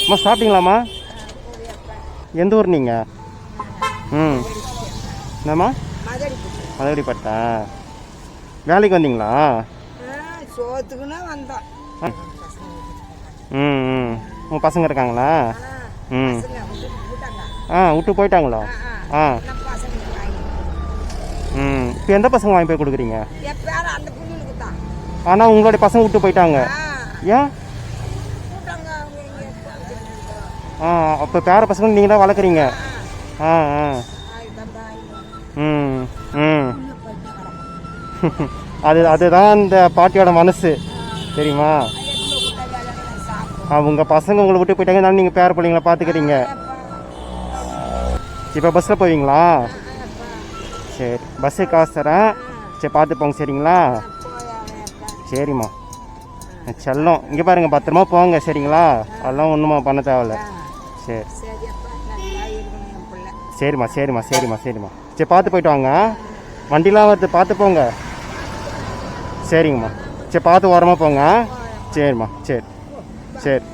அம்மா சாப்பிட்டீங்களாம்மா? எந்த ஊர் நீங்கள்? ம், என்னம்மா? மதுரைப்பட்டா. வேலைக்கு வந்தீங்களா? சோத்துக்குன்னா வந்தோம். ம் ம். உங்கள் பசங்க இருக்காங்களா? ம். விட்டு போயிட்டாங்களா? ஆ. ம். இப்போ எந்த பசங்க வாங்கி போய் கொடுக்குறீங்க? ஆனால் உங்களுடைய பசங்க விட்டு போயிட்டாங்க. ஏன்? அப்போ பேர பசங்க நீங்கள் தான் வளர்க்குறீங்க. ஆ ஆ. ம் ம். அதுதான் அந்த பாட்டியோட மனசு தெரியுமா? உங்கள் பசங்க உங்களை விட்டு போயிட்டாங்க, நீங்கள் பேர பிள்ளைங்கள பார்த்துக்கிறீங்க. இப்போ பஸ்ஸில் போவீங்களா? சரி, பஸ்ஸு காசு தரேன். சரி, பார்த்து போங்க சரிங்களா? சரிம்மா. செல்லம், இங்கே பாருங்கள், பத்திரமா போங்க சரிங்களா? அதெல்லாம் ஒன்றுமா பண்ண தேவையில்ல. சரி சரிம்மா சரிம்மா சரிம்மா சரிம்மா. சரி, பார்த்து போயிட்டு வாங்க. வண்டிலாம் வருது, பார்த்து போங்க. சரிங்கம்மா. சரி, பார்த்து ஓரமாக போங்க. சரிம்மா. சரி சரி.